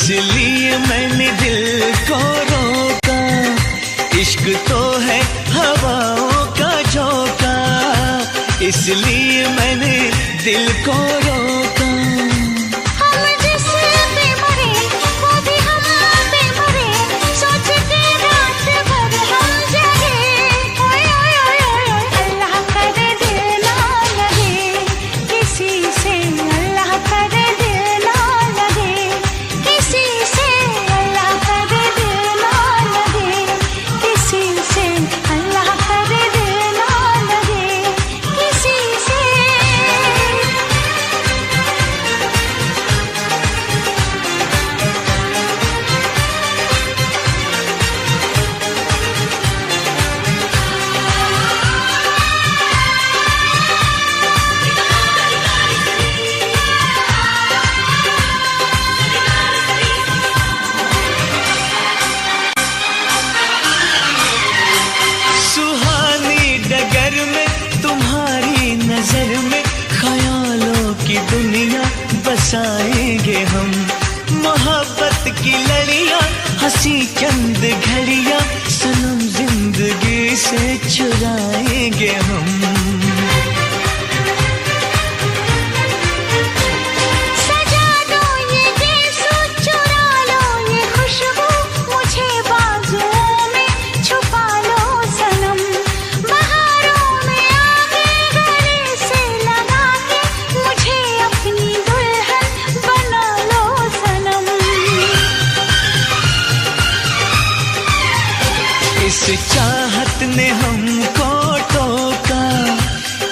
इसलिए मैंने दिल को रोका। इश्क तो है हवाओं का झोंका, इसलिए मैंने दिल को रोका। बसाएंगे हम मोहब्बत की लड़ियां, हंसी चंद घड़ियां सनम जिंदगी से चुराएंगे हम। इस चाहत ने हमको टोका,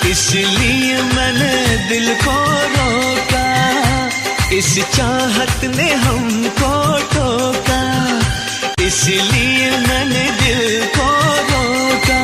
इसलिए मैंने दिल को रोका। इस चाहत ने हमको टोका, इसलिए मैंने दिल को रोका।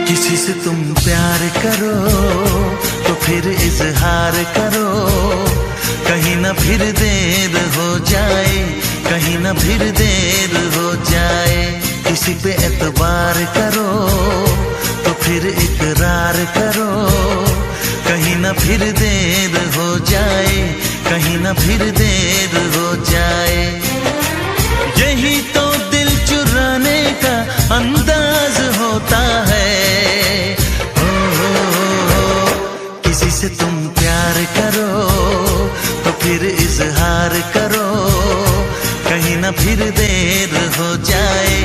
किसी से तुम प्यार करो तो फिर इजहार करो, कहीं ना फिर देर हो जाए, कहीं ना फिर देर हो जाए। किसी पे एतबार करो तो फिर इकरार करो, कहीं ना फिर देर हो जाए, कहीं ना फिर देर हो जाए। यही तो दिल चुराने का अंदाज होता है। किसी से तुम प्यार करो तो फिर इजहार करो, कहीं ना फिर देर हो जाए,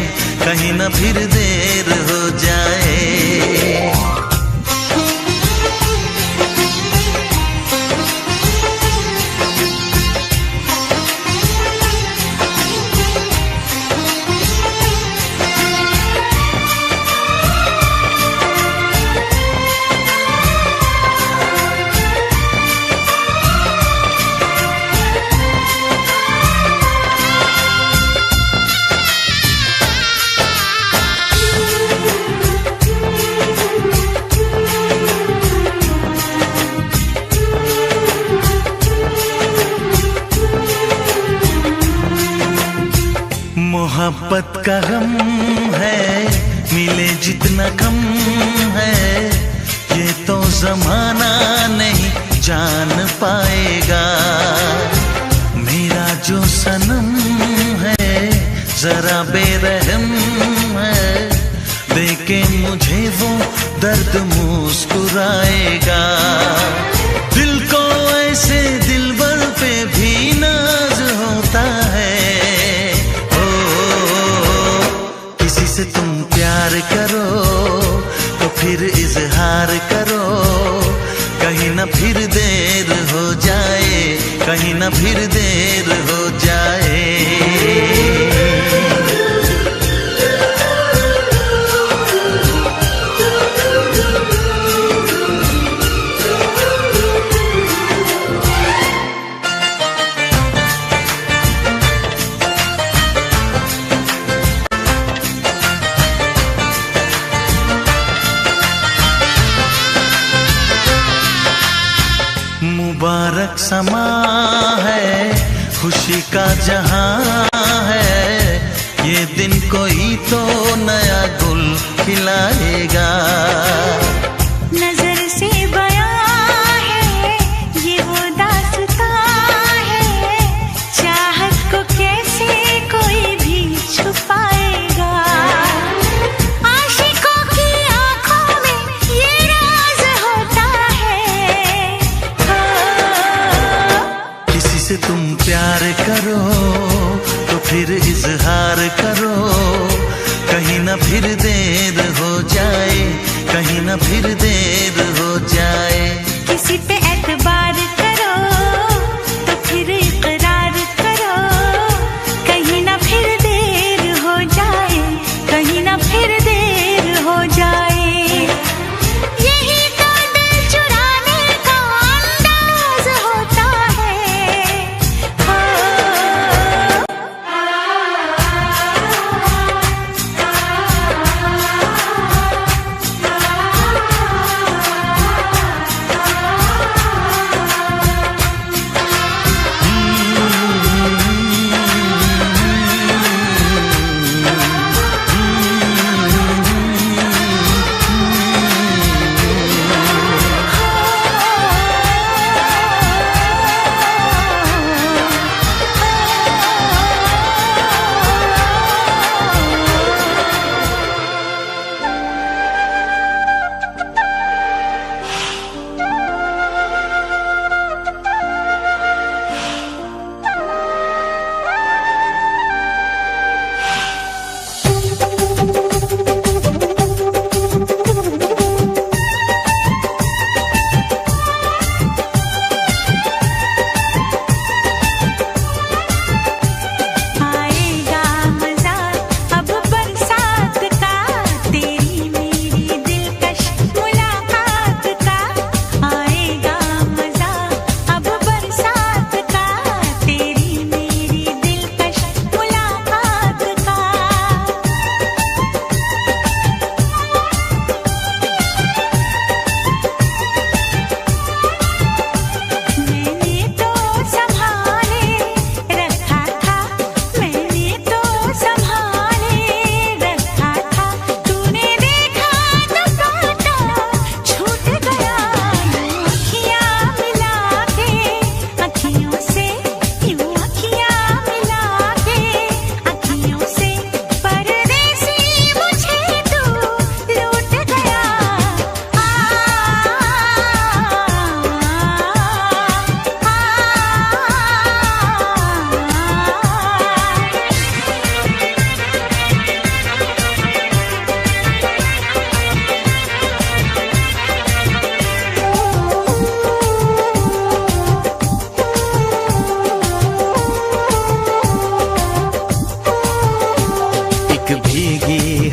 कहीं ना फिर देर हो जाए। मोहब्बत का गम है, मिले जितना कम है, ये तो जमाना नहीं जान पाएगा। मेरा जो सनम है जरा बेरहम है, देके मुझे वो दर्द मुस्कुराएगा। दिल को ऐसे दिलबर पे भी नाज होता है। ओ, किसी से तुम प्यार करो तो फिर इजहार करो, कहीं ना फिर देर हो जाए, कहीं ना फिर देर हो जाए। मुबारक समा है, खुशी का जहां है, ये दिन कोई तो नया गुल खिलाएगा। नजर से बयां है ये वो दास्तां है, चाहत को कैसे कोई भी छुपाएगा। आशिकों की आंखों में ये राज होता है। किसी से तुम प्यार करो तो फिर इजहार करो, कहीं ना फिर देर हो जाए, कहीं ना फिर देर हो जाए। किसी पे एतबार करो तो फिर इकरार करो, कहीं ना फिर देर हो जाए, कहीं ना फिर देर हो जाए। यही तो दिल चुराने का अंदाज होता है।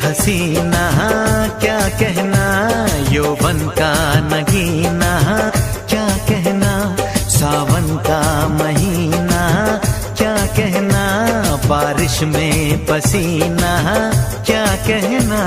हसीना क्या कहना, यौवन का नगीना क्या कहना, सावन का महीना क्या कहना, बारिश में पसीना क्या कहना।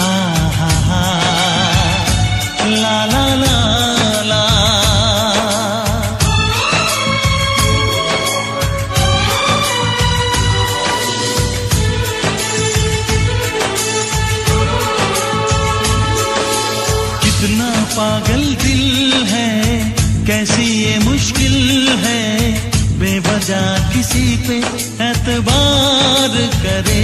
आ हा हा ला ला ला ला। कितना पागल दिल है, कैसी ये मुश्किल है, बेवजह किसी पे एतबार करे।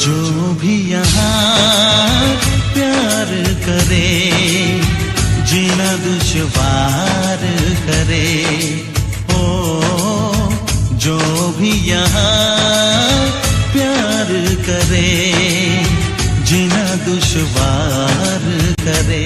जो भी यहाँ प्यार करे, जीना दुश्वार करे। ओ जो भी यहाँ प्यार करे, जीना दुश्वार करे।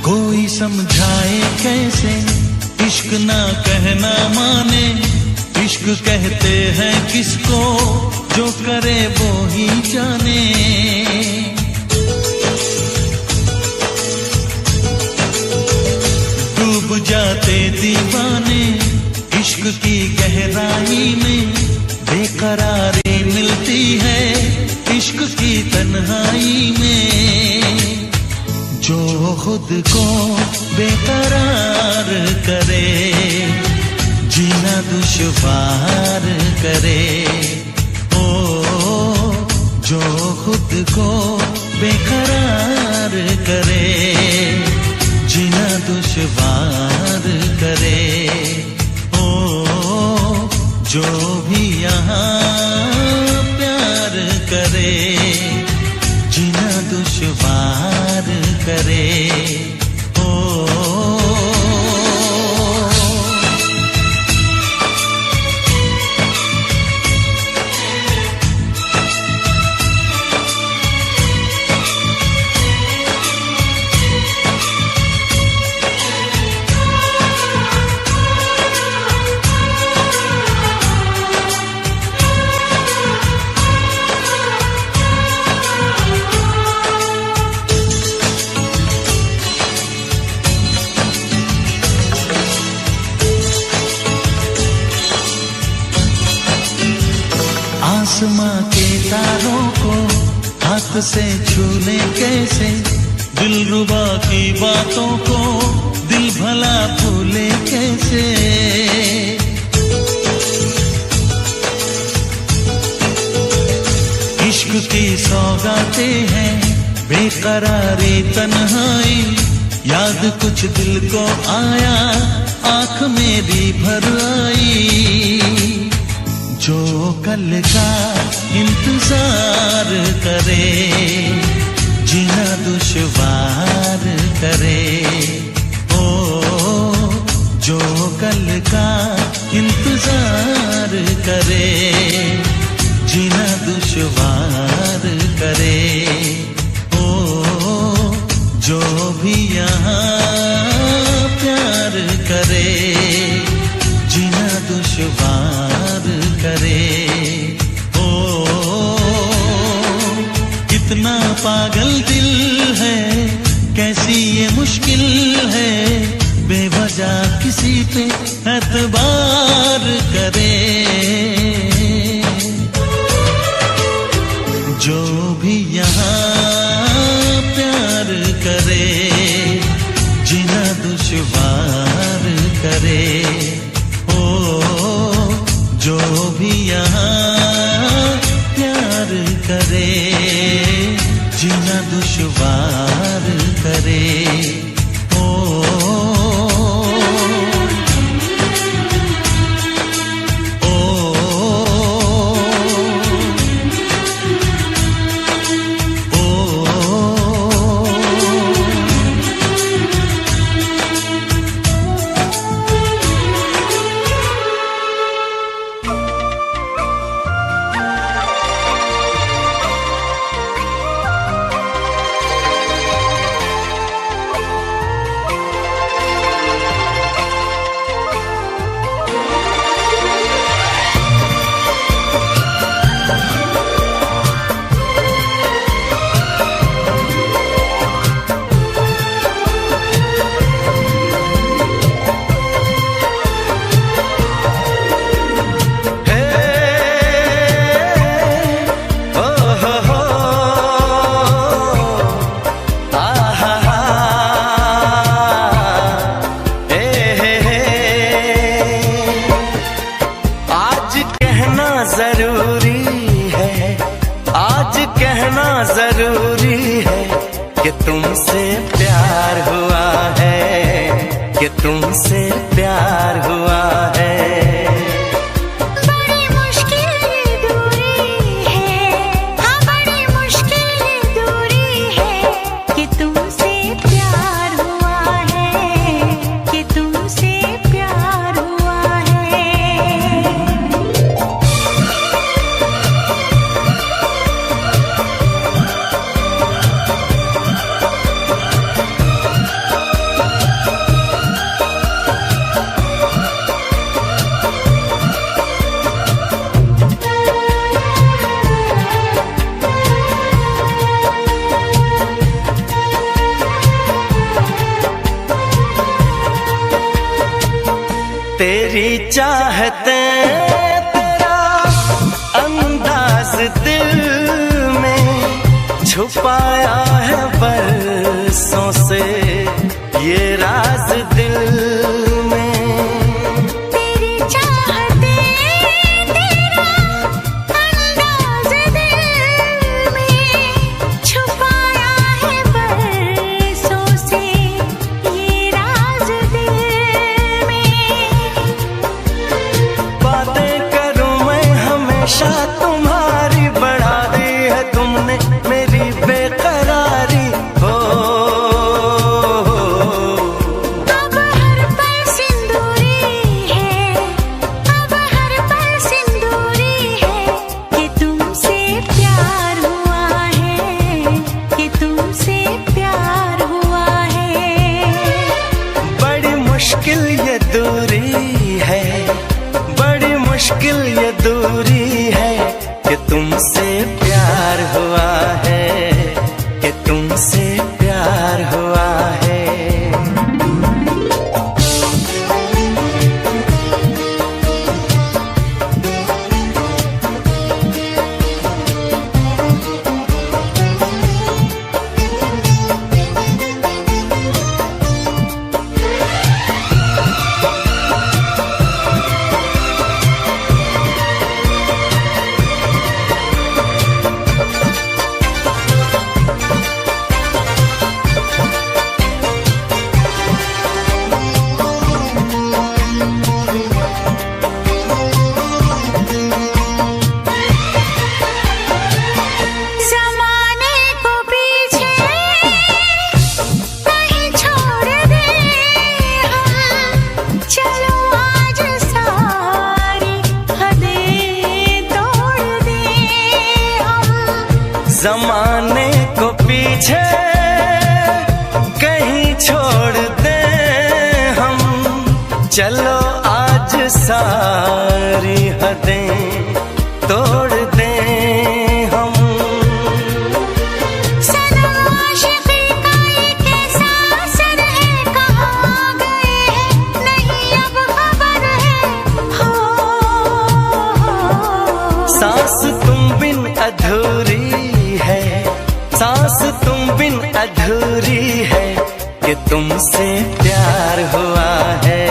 कोई समझाए कैसे, इश्क ना कहना माने। इश्क कहते हैं किसको, जो करे वो ही जाने। डूब जाते दीवाने इश्क की गहराई में, बेकरारी मिलती है इश्क की तन्हाई में। जो खुद को बेकरार करे, जीना दुश्वार करे। ओ जो खुद को बेकरार करे, जीना दुश्वार करे। ओ जो भी यहाँ प्यार करे, जीना दुश्वार करे। ओ आसमां के तारों को हाथ से छूने कैसे, दिलरुबा की बातों को दिल भला भूले कैसे। इश्क की सौगातें हैं बेकरारी तन्हाई, याद कुछ दिल को आया आंख मेरी भर आई। जो कल का इंतजार करे, जीना दुश्वार करे। ओ जो कल का इंतजार करे, जीना दुश्वार करे। ओ जो भी यहाँ प्यार करे, जीना दुश्वार करे। ओ कितना पागल दिल है, कैसी ये मुश्किल है, बेवजह किसी पे एतबार करे। जो भी यहाँ प्यार करे, जीना दुश्वार करे। ओ जो भी यहाँ प्यार करे, जीना दुश्वार करे। ओ ओ ओ कि तुमसे प्यार हुआ है। बड़ी मुश्किल ये दूरी है, हाँ बड़ी मुश्किल ये दूरी है कि तुमसे प्यार हुआ है, कि तुमसे प्यार हुआ है। तेरी चाहते तेरा अंदाज दिल में छुपाया है बरसों से ये राज दिल में। तेरी चाहते तेरा अंदाज दिल में छुपाया है बरसों से ये राज दिल में। बातें करूं मैं हमेशा तुम्हारी, बढ़ा दी है तुमने मेरी बेकरारी हो। अब हर पल सिंदूरी है, अब हर पल सिंदूरी है कि तुमसे प्यार हुआ है, कि तुमसे प्यार हुआ है। बड़ी मुश्किल ये दूरी है, बड़ी मुश्किल ये दूरी है कि तुमसे प्यार हुआ है, कि तुमसे प्यार हुआ है। ज़माने को पीछे नहीं छोड़ दे हम, चलो आज सारी हदें तोड़ दे हम। जमाने को पीछे कहीं छोड़ दे हम, चलो आज सारी हदें तोड़ दे हम। सनम आशिक़ी का ये कैसा असर है, कहाँ गए हैं नहीं अब खबर है हो। सांस तुम बिन अधूरी है, सांस तुम बिन अधूरी है कि तुमसे प्यार हुआ है,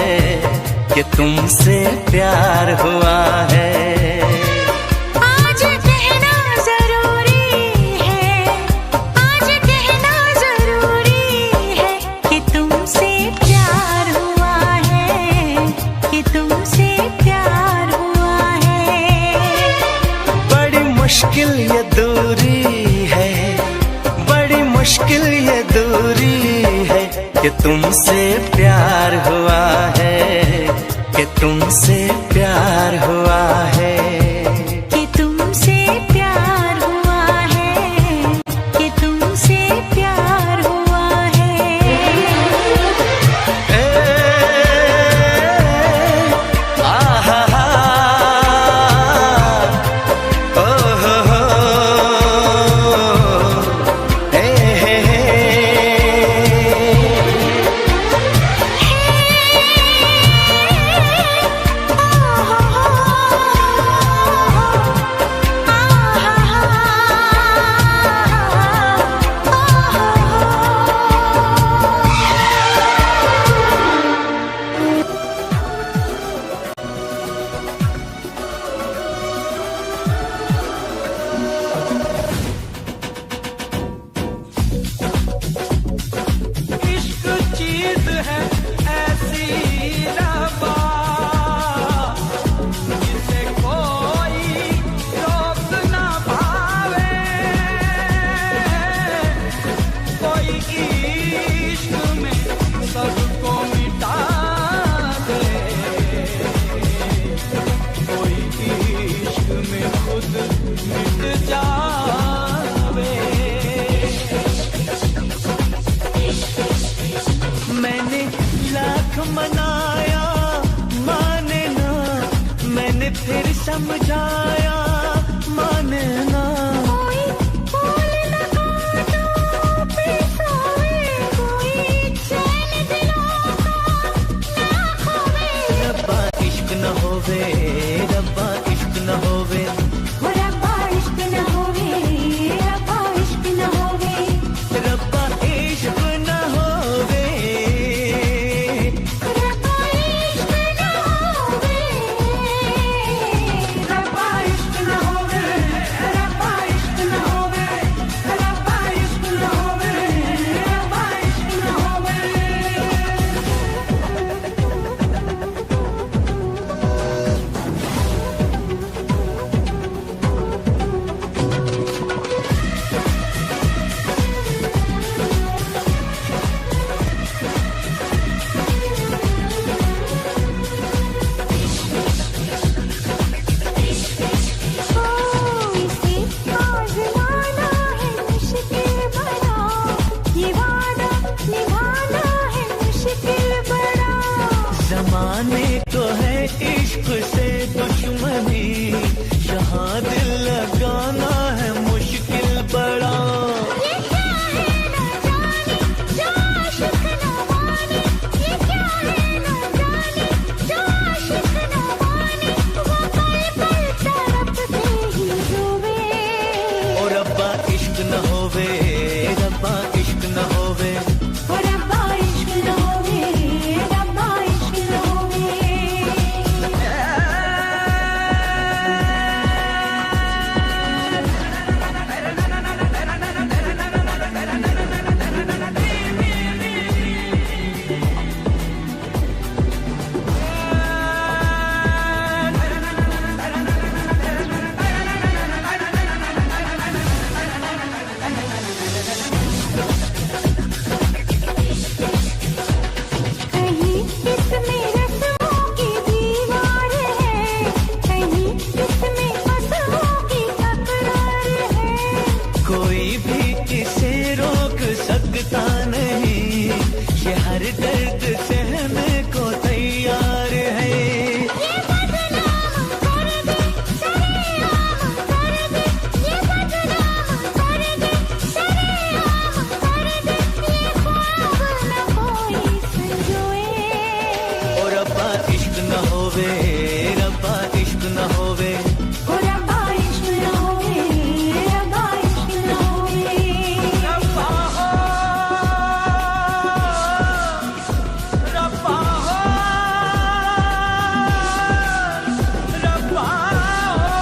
कि तुमसे प्यार हुआ है। आज कहना जरूरी है, आज कहना जरूरी है कि तुमसे प्यार हुआ है, कि तुमसे प्यार हुआ है। बड़ी मुश्किल ये दूरी है, बड़ी मुश्किल ये दूरी है कि तुमसे प्यार हुआ है, कि तुमसे प्यार हुआ है। कि तुमसे प्यार हुआ है, कि तुमसे प्यार हुआ है। ए, आहा हा, ओ हो हो, ए हे हे। लाख मनाया माने ना, मैंने फिर समझाया माने ना। कोई फूल न काटो पे सोए, कोई चैन दिलों का ना खोए। रब्बा इश्क न होवे, रब्बा इश्क न होवे, हो रब्बा इश्क न होवे, रब्बा इश्क न होवे। रब्बा इश्क न होवे, रब्बा इश्क न होवे, रब्बा इश्क न होवे, रब्बा इश्क न होवे, रब्बा इश्क न होवे, रब्बा इश्क न होवे। इसे आज़माना है मुश्किल बड़ा, ये वादा निभाना है मुश्किल बड़ा। जमाने को है इश्क से दुश्मनी, यहाँ दिल लगाना है मुश्किल बड़ा। ये क्या है न जाने जो आशिक न माने, ये क्या है न जाने जो आशिक न माने। वो पल पल तड़पते ही रोवे, और रब्बा इश्क न होवे, रब्बा इश्क न होवे, ओ रब्बा इश्क न होवे, रब्बा इश्क न होवे। कहीं इसमें रस्मों की दीवार है, कहीं इसमें फसलों की तकरार है। कोई भी इसे रोक सकता नहीं, ये हर दर्द सहने को तैयार है। ये बदनाम कर दे, सरेआम कर दे, ये बदनाम कर दे, सरेआम कर दे। ये ख्वाब न कोई संजोए, और रब्बा इश्क न होवे, रब्बा इश्क न होवे, ओ रब्बा इश्क न होवे, रब्बा इश्क न होवे। रब्बा हो, रब्बा हो, रब्बा हो।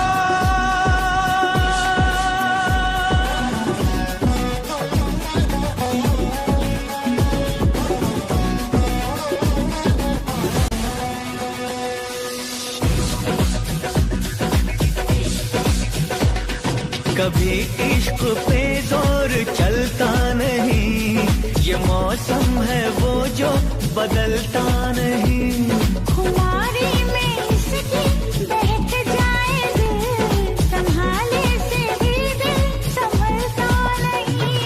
कभी इश्क पे जोर चलता नहीं, ये मौसम है वो जो बदलता नहीं। खुमारी में इसकी बहक जाए दिल, संभाले से भी दिल संभलता नहीं।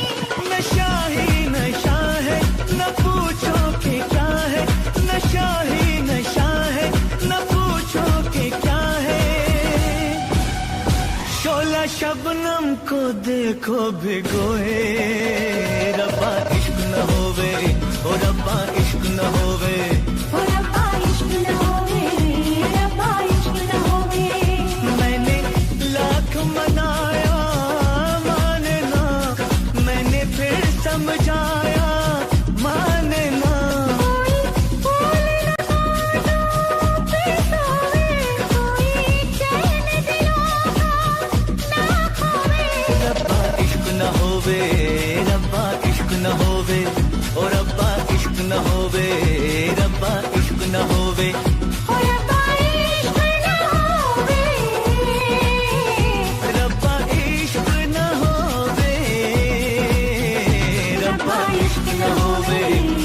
नशा ही नशा है, न पूछो कि क्या है, नशा ही नशा है, न पूछो कि क्या है। शोला शबनम को देखो भिगोए, रब्बा इश्क न होवे, ओ रब्बा इश्क न होवे, ओ रब्बा इश्क न होवे, रब्बा इश्क न होवे। मैंने लाख मनाया माने ना, मैंने फिर समझाया माने ना। कोई फूल न काटो पे सोए, कोई चैन दिलों का ना खोए। रब्बा इश्क न होवे, रब्बा इश्क न होवे, ओ रब्बा इश्क न होवे, रब्बा इश्क न होवे, ओ रब्बा इश्क न होवे, रब्बा इश्क न होवे, रब्बा इश्क न होवे,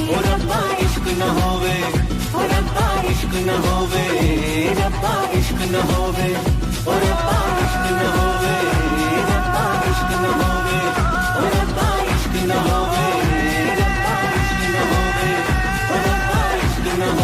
ओ रब्बा इश्क न होवे, ओ रब्बा इश्क न होवे, रब्बा इश्क न होवे, ओ रब्बा इश्क न होवे, रब्बा इश्क न होवे, ओ रब्बा इश्क न होवे, रब्बा इश्क न होवे, ओ रब्बा इश्क न होवे।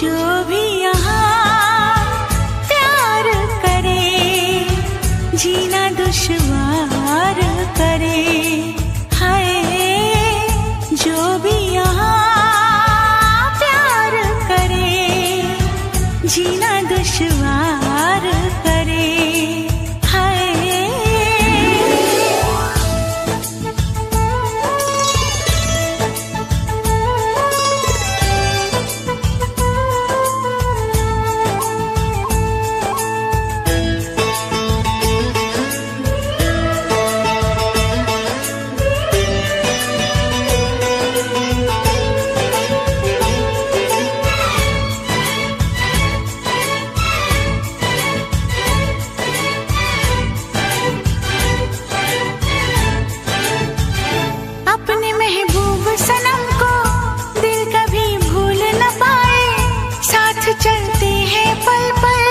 जो भी यहाँ प्यार करे, जीना दुश्वार करे, हाय जो भी यहाँ प्यार करे, जीना दुश्वार करे, हाय। अपने महबूब सनम को दिल कभी भूल न पाए, साथ चलते हैं पल पल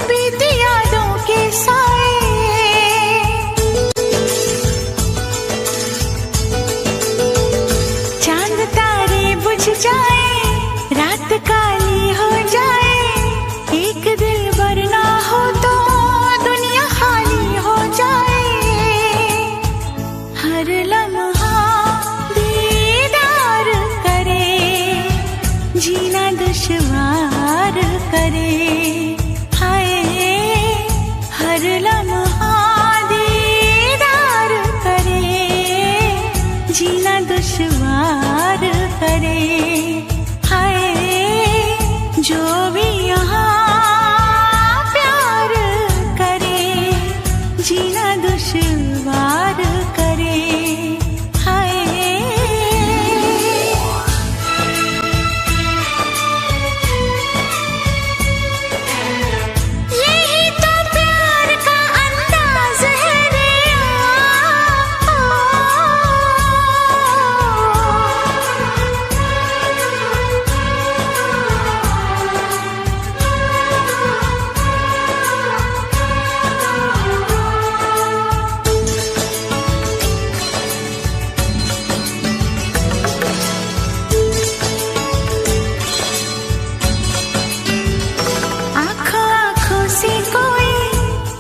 बीती यादों के साए। चांद तारे बुझ जाए, रात काली हो जाए, एक दिल वरना हो तो दुनिया खाली हो जाए। हर लम्हा दीदार करे, जीना दुश्वार करे, हाय हर लम्हा दीदार करे, जीना दुश्वार करे, हाय जो भी यहाँ प्यार करे, जीना दुश्वार करे, हाय। यही तो प्यार का अंदाज है रे, आँखों आँखों से कोई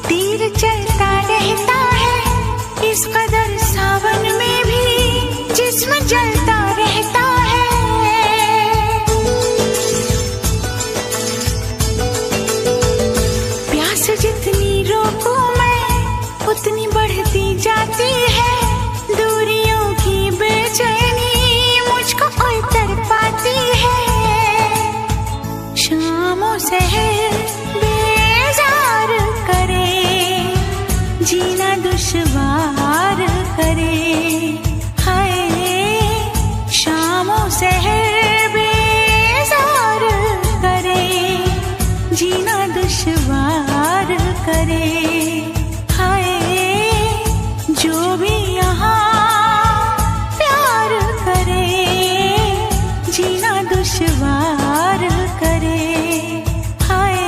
तीर चलता रहता है, इस कदर सावन में भी जिस्म जलता रहता है। प्यास जितनी रोकूं मैं उतनी बढ़ती जाती है, दूरियों की बेचैनी मुझको और तड़पाती है। शामों सहर बेजार करे, जीना दुश्वार करे, हाय शामों सहर बेजार करे, जीना दुश्वार करे, हाय जो भी यहाँ प्यार करे, जीना दुश्वार करे, हाय।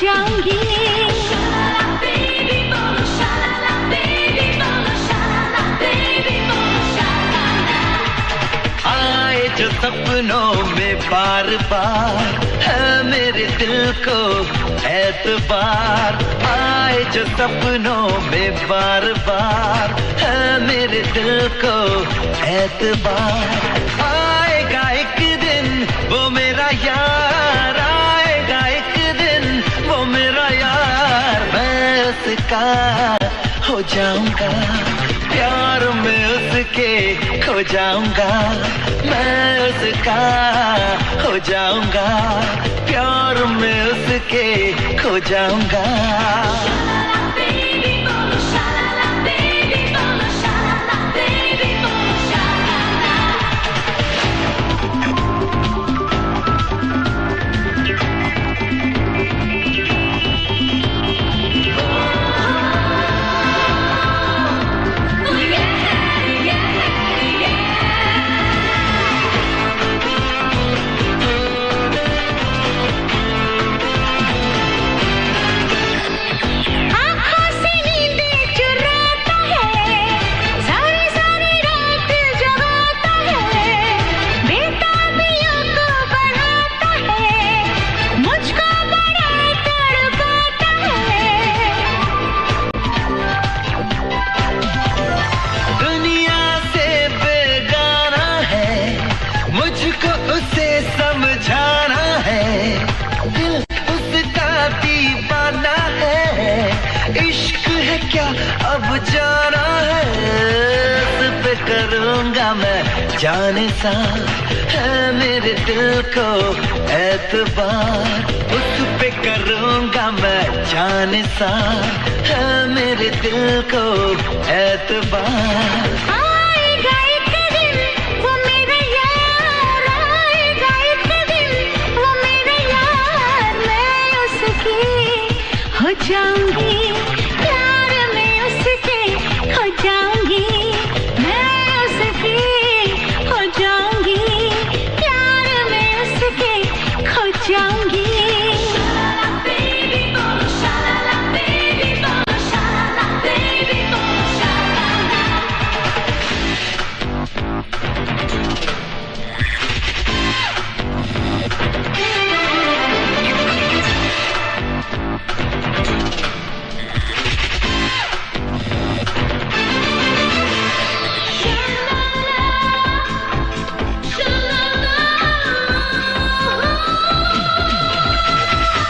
जाऊंगी। आए जो सपनों में बार बार है मेरे दिल को एतबार, आए जो सपनों में बार बार है मेरे दिल को एतबार। आएगा एक दिन वो मेरा यार, आएगा एक दिन वो मेरा यार, मैं उसका हो जाऊंगा, प्यार में उसके खो जाऊंगा, मैं उसका हो जाऊंगा, प्यार में उसके खो जाऊंगा। जाना है उस पे करूंगा मैं जाने सा, है मेरे दिल को एतबार, उस पे करूंगा मैं जाने सा, है मेरे दिल को एतबार। आएगा एक दिन वो मेरा यार, आएगा एक दिन वो मेरा यार, मैं उसकी हो जाऊंगी, प्यार में उसके खो जाऊंगी, मैं उसकी हो जाऊंगी, प्यार में उसके खो जाऊंगी।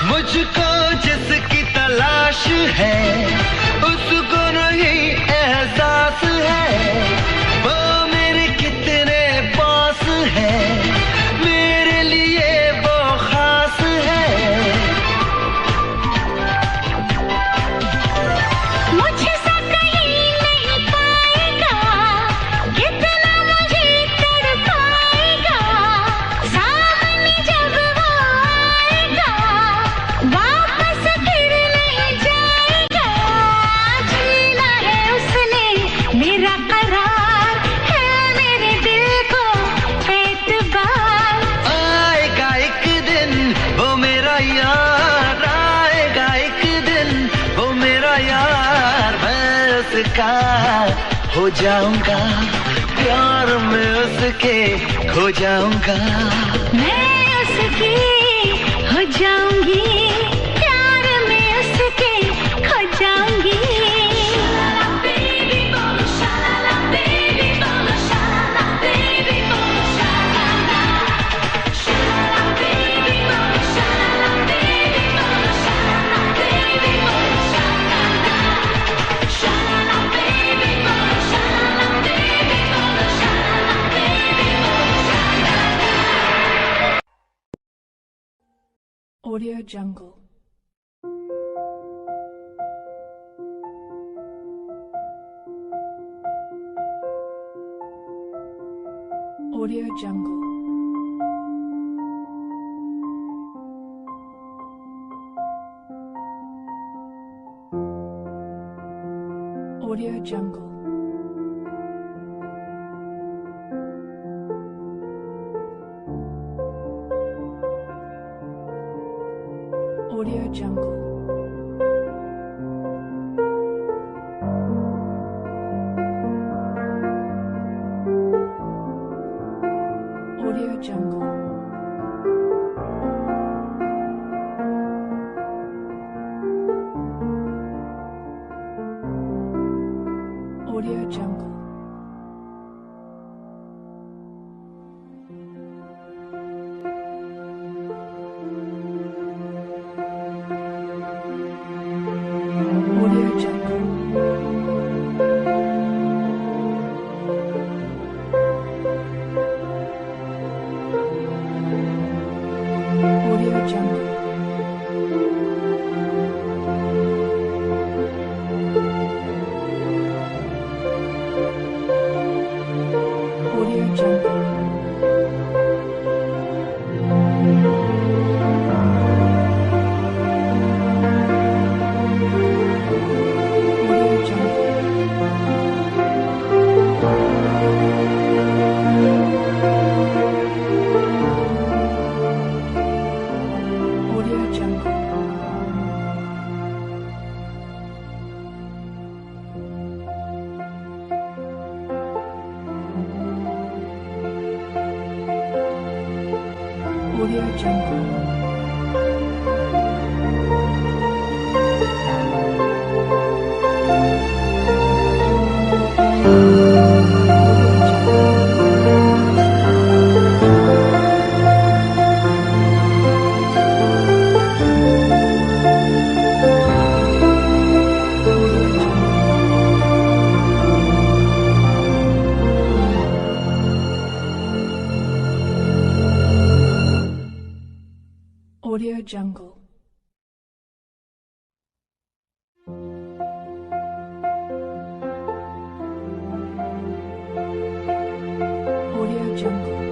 मुझको जिसकी तलाश है उसको नहीं एहसास है, वो मेरे कितने पास है, मेरे लिए वो खास है। मुझसे कहीं नहीं पाएगा, कितना मुझे तड़पाएगा, सामने जब वो आएगा वापस फिर नहीं जाएगा, जीना है उसने मेरा करार, है मेरे दिल को एतबार। आएगा एक दिन वो मेरा यार, आएगा एक दिन वो मेरा यार, मैं उसका हो जाऊंगा, प्यार में उसके खो जाऊंगा, मैं उसकी हो जाऊंगी, प्यार में उसके खो जाऊंगी। Audio Jungle. Audio Jungle. Audio Jungle. Audio Audio Jungle. Audio Jungle. Audio Jungle. Audio Jungle. Audio Jungle. Audio Jungle. Audio Jungle. Audio Jungle. Audio Jungle. Audio Jungle. Audio Jungle.